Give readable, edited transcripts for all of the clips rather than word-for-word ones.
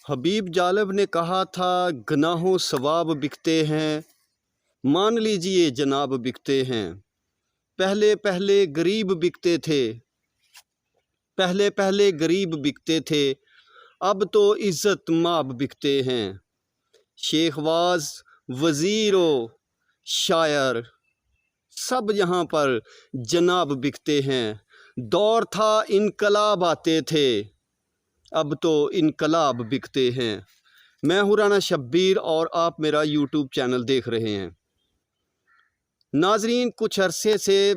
हबीब जालब ने कहा था गनाहों सवाब बिकते हैं, मान लीजिए जनाब बिकते हैं। पहले पहले गरीब बिकते थे, पहले पहले गरीब बिकते थे, अब तो इज़्ज़त माब बिकते हैं। शेखवाज, वज़ीर व शायर सब यहाँ पर जनाब बिकते हैं। दौर था इनकलाब आते थे, अब तो इनकलाब बिकते हैं। मैं हूँ राना शब्बीर और आप मेरा यूट्यूब चैनल देख रहे हैं। नाजरीन, कुछ अरसे से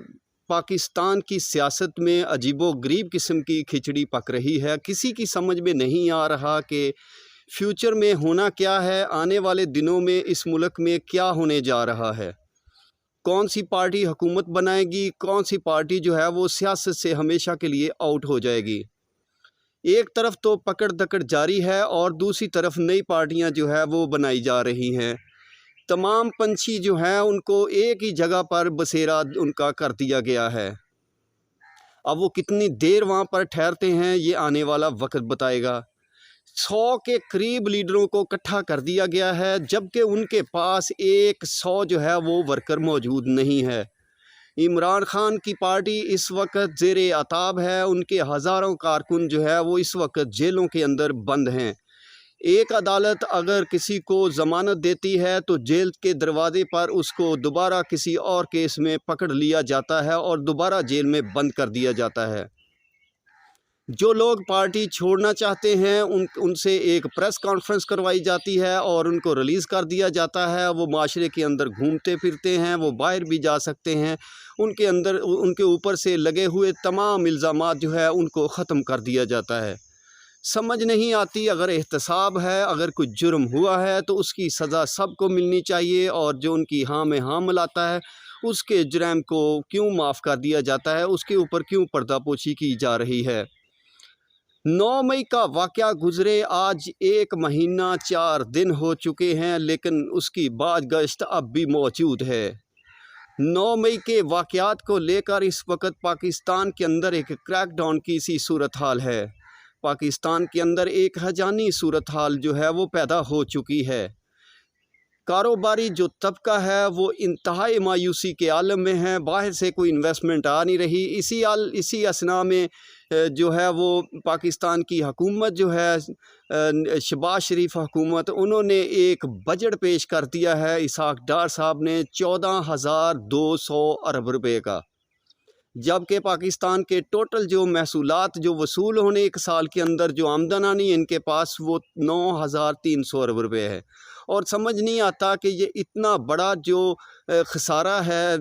पाकिस्तान की सियासत में अजीबोगरीब किस्म की खिचड़ी पक रही है। किसी की समझ में नहीं आ रहा कि फ्यूचर में होना क्या है, आने वाले दिनों में इस मुल्क में क्या होने जा रहा है, कौन सी पार्टी हुकूमत बनाएगी, कौन सी पार्टी जो है वो सियासत से हमेशा के लिए आउट हो जाएगी। एक तरफ तो पकड़ दकड़ जारी है और दूसरी तरफ नई पार्टियां जो है वो बनाई जा रही हैं। तमाम पंछी जो हैं उनको एक ही जगह पर बसेरा उनका कर दिया गया है। अब वो कितनी देर वहाँ पर ठहरते हैं ये आने वाला वक्त बताएगा। 100 के करीब लीडरों को इकट्ठा कर दिया गया है, जबकि उनके पास 100 जो है वो वर्कर मौजूद नहीं है। इमरान खान की पार्टी इस वक्त ज़ेरे अताब है, उनके हज़ारों कारकुन जो है वो इस वक्त जेलों के अंदर बंद हैं। एक अदालत अगर किसी को ज़मानत देती है तो जेल के दरवाज़े पर उसको दोबारा किसी और केस में पकड़ लिया जाता है और दोबारा जेल में बंद कर दिया जाता है। जो लोग पार्टी छोड़ना चाहते हैं उनसे एक प्रेस कॉन्फ्रेंस करवाई जाती है और उनको रिलीज़ कर दिया जाता है। वो माशरे के अंदर घूमते फिरते हैं, वो बाहर भी जा सकते हैं। उनके अंदर उनके ऊपर से लगे हुए तमाम इल्ज़ामात जो है उनको ख़त्म कर दिया जाता है। समझ नहीं आती, अगर एहतसाब है, अगर कुछ जुर्म हुआ है तो उसकी सज़ा सबको मिलनी चाहिए और जो उनकी हाँ में हाँ मिलाता है उसके जुर्म को क्यों माफ़ कर दिया जाता है, उसके ऊपर क्यों पर्दापोशी की जा रही है। 9 मई का वाक़या गुज़रे आज 1 महीना 4 दिन हो चुके हैं, लेकिन उसकी बाज़गश्त अब भी मौजूद है। 9 मई के वाक़यात को लेकर इस वक्त पाकिस्तान के अंदर एक क्रैकडाउन की सी सूरत हाल है। पाकिस्तान के अंदर एक हजानी सूरत हाल जो है वो पैदा हो चुकी है। कारोबारी जो तबका है वो इंतहाई मायूसी के आलम में है, बाहर से कोई इन्वेस्टमेंट आ नहीं रही। इसी असना में जो है वो पाकिस्तान की हुकूमत जो है, शहबाज शरीफ हुकूमत, उन्होंने एक बजट पेश कर दिया है इसहाक डार साहब ने 14,200 अरब रुपए का, जबकि पाकिस्तान के टोटल जो महसूलात जो वसूल होने एक साल के अंदर जो आमदन आनी इनके पास वो 9,300 अरब रुपये है। और समझ नहीं आता कि ये इतना बड़ा जो खसारा है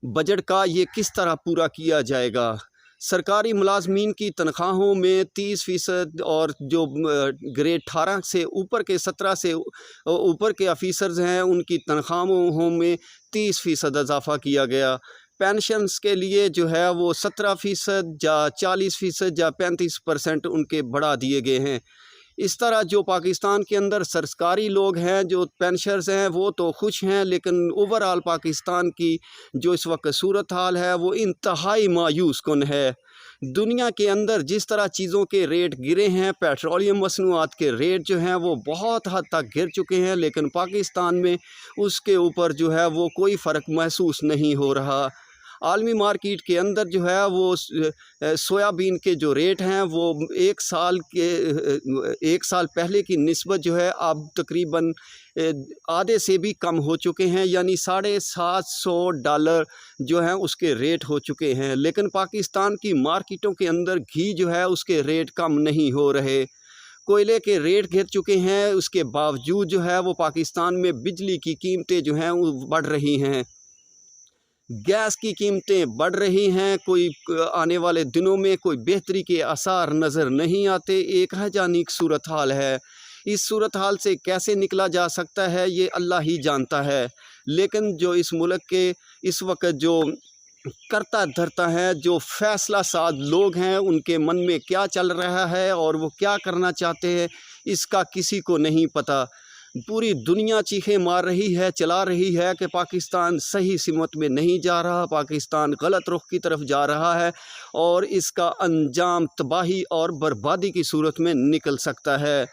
बजट का, ये किस तरह पूरा किया जाएगा। सरकारी मुलाजमीन की तनख्वाहों में 30% और जो ग्रेड 18 से ऊपर के 17 से ऊपर के ऑफिसर्स हैं उनकी तनख्वाहों में 30% इजाफ़ा किया गया। पेंशन्स के लिए जो है वो 17% या 40% या 35% उनके बढ़ा दिए गए हैं। इस तरह जो पाकिस्तान के अंदर सरकारी लोग हैं, जो पेंशनर्स हैं, वो तो खुश हैं, लेकिन ओवरऑल पाकिस्तान की जो इस वक्त सूरत हाल है वो इंतहाई मायूस कुन है। दुनिया के अंदर जिस तरह चीज़ों के रेट गिरे हैं, पेट्रोलियम मसनूआत के रेट जो हैं वो बहुत हद तक गिर चुके हैं, लेकिन पाकिस्तान में उसके ऊपर जो है वो कोई फ़र्क महसूस नहीं हो रहा। आलमी मार्केट के अंदर जो है वो सोयाबीन के जो रेट हैं वो एक साल पहले की निस्बत जो है अब तकरीबन आधे से भी कम हो चुके हैं, यानी $750 जो हैं उसके रेट हो चुके हैं। लेकिन पाकिस्तान की मार्केटों के अंदर घी जो है उसके रेट कम नहीं हो रहे। कोयले के रेट गिर चुके हैं, उसके बावजूद जो है वो पाकिस्तान में बिजली की कीमतें जो हैं वो बढ़ रही हैं, गैस की कीमतें बढ़ रही हैं। कोई आने वाले दिनों में कोई बेहतरी के आसार नज़र नहीं आते। एक हैजानिक सूरत हाल है। इस सूरत हाल से कैसे निकला जा सकता है ये अल्लाह ही जानता है, लेकिन जो इस मुल्क के इस वक्त जो करता धरता है, जो फैसला साज लोग हैं, उनके मन में क्या चल रहा है और वो क्या करना चाहते हैं इसका किसी को नहीं पता। पूरी दुनिया चीखें मार रही है, चला रही है कि पाकिस्तान सही सिमत में नहीं जा रहा, पाकिस्तान गलत रुख की तरफ जा रहा है और इसका अंजाम तबाही और बर्बादी की सूरत में निकल सकता है।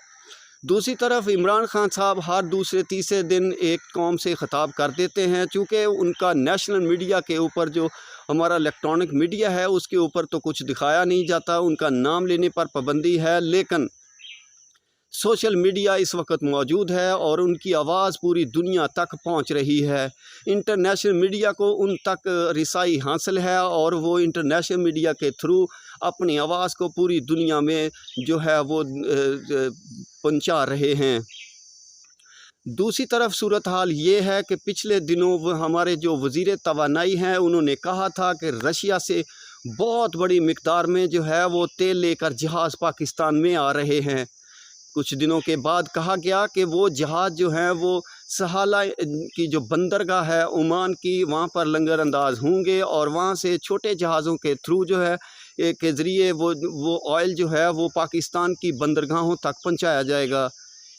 दूसरी तरफ इमरान खान साहब हर दूसरे तीसरे दिन एक कौम से ख़िताब कर देते हैं, चूँकि उनका नेशनल मीडिया के ऊपर जो हमारा इलेक्ट्रॉनिक मीडिया है उसके ऊपर तो कुछ दिखाया नहीं जाता, उनका नाम लेने पर पाबंदी है, लेकिन सोशल मीडिया इस वक्त मौजूद है और उनकी आवाज़ पूरी दुनिया तक पहुंच रही है। इंटरनेशनल मीडिया को उन तक रिसाई हासिल है और वो इंटरनेशनल मीडिया के थ्रू अपनी आवाज़ को पूरी दुनिया में जो है वो पहुंचा रहे हैं। दूसरी तरफ सूरत हाल ये है कि पिछले दिनों वो हमारे जो वज़ीर तवानाई हैं उन्होंने कहा था कि रशिया से बहुत बड़ी मिक़दार में जो है वो तेल लेकर जहाज़ पाकिस्तान में आ रहे हैं। कुछ दिनों के बाद कहा गया कि वो जहाज़ जो हैं वो सहाला की जो बंदरगाह है ओमान की, वहाँ पर लंगर अंदाज होंगे और वहाँ से छोटे जहाज़ों के थ्रू जो है के ज़रिए वो ऑयल जो है वो पाकिस्तान की बंदरगाहों तक पहुँचाया जाएगा।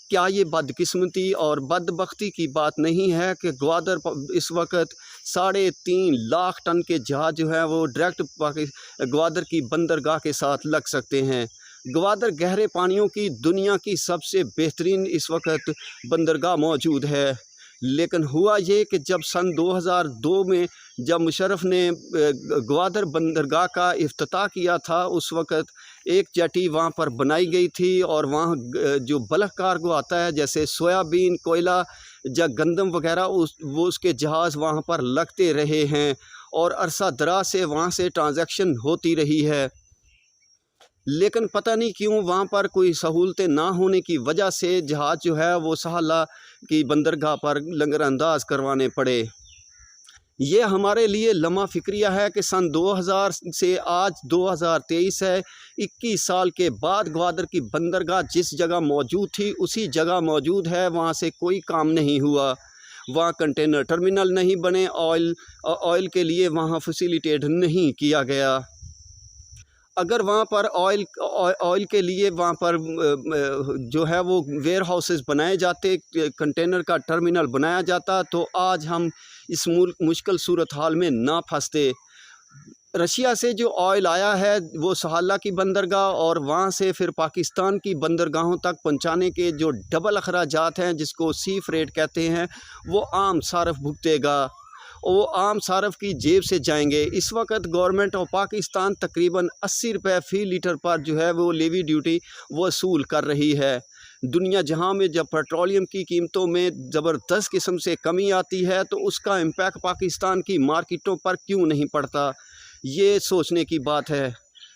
क्या ये बदकिस्मती और बदबख्ती की बात नहीं है कि ग्वादर इस वक्त 3.5 लाख टन के जहाज़ जो है वो डायरेक्ट ग्वादर की बंदरगाह के साथ लग सकते हैं। ग्वादर गहरे पानियों की दुनिया की सबसे बेहतरीन इस वक्त बंदरगाह मौजूद है, लेकिन हुआ ये कि जब सन 2002 में जब मुशर्रफ ने ग्वादर बंदरगाह का इफ्तिताह किया था, उस वक्त एक जेटी वहाँ पर बनाई गई थी और वहाँ जो बल्क कार्गो आता है जैसे सोयाबीन, कोयला या गंदम वगैरह वो उसके जहाज़ वहाँ पर लगते रहे हैं और अरसा दराज से वहाँ से ट्रांजैक्शन होती रही है। लेकिन पता नहीं क्यों वहाँ पर कोई सहूलतें ना होने की वजह से जहाज़ जो है वो सहाला की बंदरगाह पर लंगर अंदाज करवाने पड़े। ये हमारे लिए लम्हा फ़िक्रिया है कि सन 2000 से आज 2023 है, 21 साल के बाद ग्वादर की बंदरगाह जिस जगह मौजूद थी उसी जगह मौजूद है, वहाँ से कोई काम नहीं हुआ। वहाँ कंटेनर टर्मिनल नहीं बने, ऑयल के लिए वहाँ फैसिलिटेट नहीं किया गया। अगर वहाँ पर ऑयल के लिए वहाँ पर जो है वो वेयर हाउसेस बनाए जाते, कंटेनर का टर्मिनल बनाया जाता, तो आज हम इस मुश्किल सूरत हाल में ना फंसते। रशिया से जो ऑयल आया है वो सहाला की बंदरगाह और वहाँ से फिर पाकिस्तान की बंदरगाहों तक पहुँचाने के जो डबल अखराजात हैं जिसको सी फ्रेट कहते हैं, वो आम सार्फ भुगतेगा, वो आम सार्फ की जेब से जाएंगे। इस वक्त गवर्नमेंट ऑफ पाकिस्तान तकरीबन 80 रुपये फ़ी लीटर पर जो है वो लेवी ड्यूटी वसूल कर रही है। दुनिया जहां में जब पेट्रोलियम की कीमतों में ज़बरदस्त किस्म से कमी आती है तो उसका इम्पैक्ट पाकिस्तान की मार्केटों पर क्यों नहीं पड़ता, ये सोचने की बात है।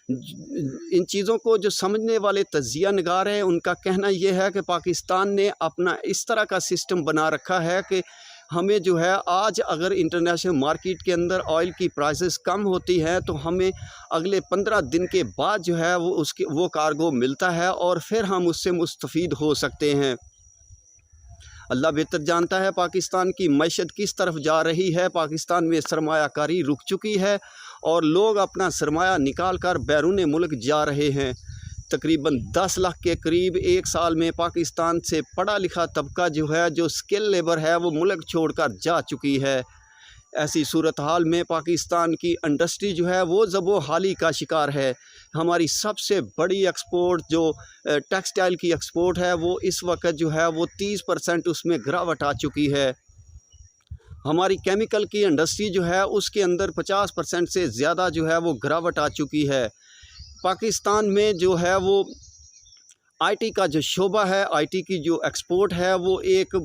इन चीज़ों को जो समझने वाले तजिया निगार हैं उनका कहना यह है कि पाकिस्तान ने अपना इस तरह का सिस्टम बना रखा है कि हमें जो है आज अगर इंटरनेशनल मार्केट के अंदर ऑयल की प्राइसेस कम होती हैं तो हमें अगले 15 दिन के बाद जो है वो कार्गो मिलता है और फिर हम उससे मुस्तफ़ीद हो सकते हैं। अल्लाह बेहतर जानता है पाकिस्तान की मईशत किस तरफ जा रही है। पाकिस्तान में सरमायाकारी रुक चुकी है और लोग अपना सरमाया निकाल कर बैरून मुल्क जा रहे हैं। तकरीबन 10 लाख के करीब एक साल में पाकिस्तान से पढ़ा लिखा तबका जो है, जो स्किल लेबर है, वो मुल्क छोड़कर जा चुकी है। ऐसी सूरत हाल में पाकिस्तान की इंडस्ट्री जो है वो ज़बो हाली का शिकार है। हमारी सबसे बड़ी एक्सपोर्ट जो टेक्सटाइल की एक्सपोर्ट है वो इस वक्त जो है वो 30% उसमें गिरावट आ चुकी है। हमारी केमिकल की इंडस्ट्री जो है उसके अंदर 50% से ज़्यादा जो है वो गिरावट आ चुकी है। पाकिस्तान में जो है वो आईटी का जो शोबा है, आईटी की जो एक्सपोर्ट है वो एक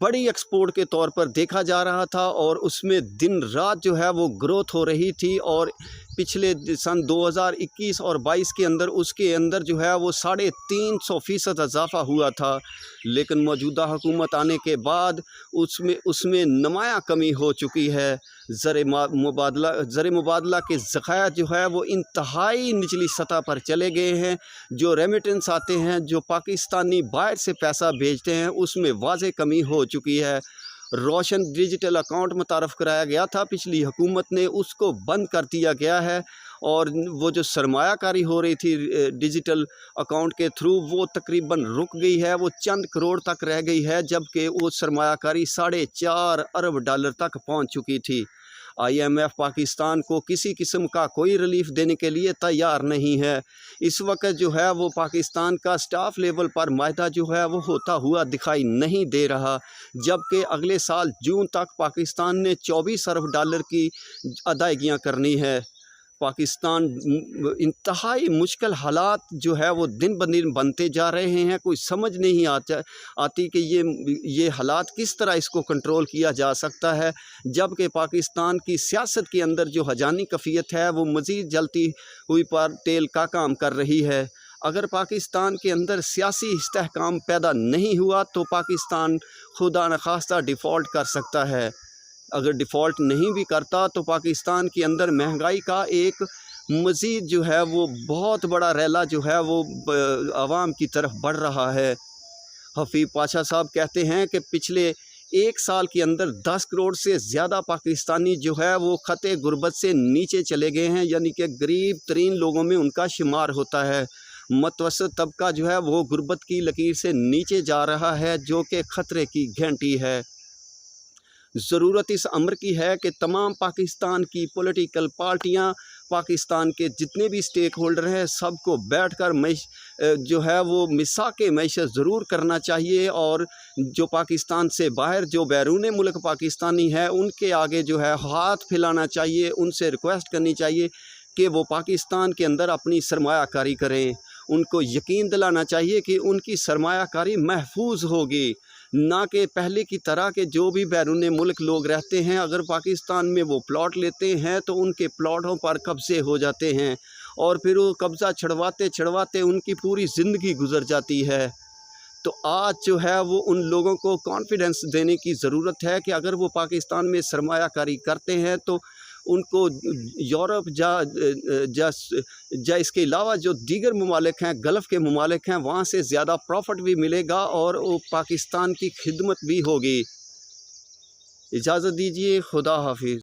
बड़ी एक्सपोर्ट के तौर पर देखा जा रहा था और उसमें दिन रात जो है वो ग्रोथ हो रही थी और पिछले सन 2021 और 22 के अंदर उसके अंदर जो है वो 350% इजाफा हुआ था। लेकिन मौजूदा हुकूमत आने के बाद उसमें नुमायाँ कमी हो चुकी है। ज़र मुबादला के ज़खायर जो है वो इंतहाई निचली सतह पर चले गए हैं। जो रेमिटेंस आते हैं, जो पाकिस्तानी बाहर से पैसा भेजते हैं, उसमें वाज़ेह कमी हो चुकी है। रोशन डिजिटल अकाउंट मुतारफ़ कराया गया था पिछली हुकूमत ने, उसको बंद कर दिया गया है और वो जो सरमायाकारी हो रही थी डिजिटल अकाउंट के थ्रू वो तकरीबन रुक गई है, वो चंद करोड़ तक रह गई है, जबकि वो सरमायाकारी $4.5 अरब तक पहुंच चुकी थी। IMF पाकिस्तान को किसी किस्म का कोई रिलीफ देने के लिए तैयार नहीं है। इस वक्त जो है वो पाकिस्तान का स्टाफ लेवल पर माहदा जो है वो होता हुआ दिखाई नहीं दे रहा, जबकि अगले साल जून तक पाकिस्तान ने 24 अरब डॉलर की अदायगियाँ करनी है। पाकिस्तान इंतहाई मुश्किल हालात जो है वो दिन ब दिन बनते जा रहे हैं। कोई समझ नहीं आती कि ये हालात किस तरह इसको कंट्रोल किया जा सकता है, जबकि पाकिस्तान की सियासत के अंदर जो हजानी कफ़ियत है वो मज़ीद जलती हुई पर तेल का काम कर रही है। अगर पाकिस्तान के अंदर सियासी इस्तेहकाम पैदा नहीं हुआ तो पाकिस्तान खुदा न खास्ता डिफ़ॉल्ट कर सकता है। अगर डिफ़ॉल्ट नहीं भी करता तो पाकिस्तान के अंदर महंगाई का एक मज़ीद जो है वो बहुत बड़ा रैला जो है वो आवाम की तरफ बढ़ रहा है। हफीज़ पाशा साहब कहते हैं कि पिछले एक साल के अंदर 10 करोड़ से ज़्यादा पाकिस्तानी जो है वो खते गुर्बत से नीचे चले गए हैं, यानी कि गरीब तरीन लोगों में उनका शुमार होता है। मतवसत तबका जो है वो गुर्बत की लकीर से नीचे जा रहा है, जो कि ख़तरे की घंटी है। ज़रूरत इस अमर की है कि तमाम पाकिस्तान की पॉलिटिकल पार्टियां, पाकिस्तान के जितने भी स्टेक होल्डर हैं, सबको बैठकर जो है वो मिसाक़े मैशत ज़रूर करना चाहिए, और जो पाकिस्तान से बाहर जो बैरून मुल्क पाकिस्तानी है उनके आगे जो है हाथ फैलाना चाहिए, उनसे रिक्वेस्ट करनी चाहिए कि वो पाकिस्तान के अंदर अपनी सरमायाकारी करें। उनको यकीन दिलाना चाहिए कि उनकी सरमायाकारी महफूज होगी, ना कि पहले की तरह के जो भी बैरून मुल्क लोग रहते हैं, अगर पाकिस्तान में वो प्लॉट लेते हैं तो उनके प्लॉटों पर कब्ज़े हो जाते हैं और फिर वो कब्ज़ा छड़वाते छड़वाते उनकी पूरी ज़िंदगी गुजर जाती है। तो आज जो है वो उन लोगों को कॉन्फिडेंस देने की ज़रूरत है कि अगर वो पाकिस्तान में सरमायाकारी करते हैं तो उनको यूरोप या इसके अलावा जो दीगर ममालिक हैं, गल्फ़ के ममालिक हैं, वहाँ से ज़्यादा प्रॉफिट भी मिलेगा और वो पाकिस्तान की खिदमत भी होगी। इजाज़त दीजिए, खुदा हाफिज़।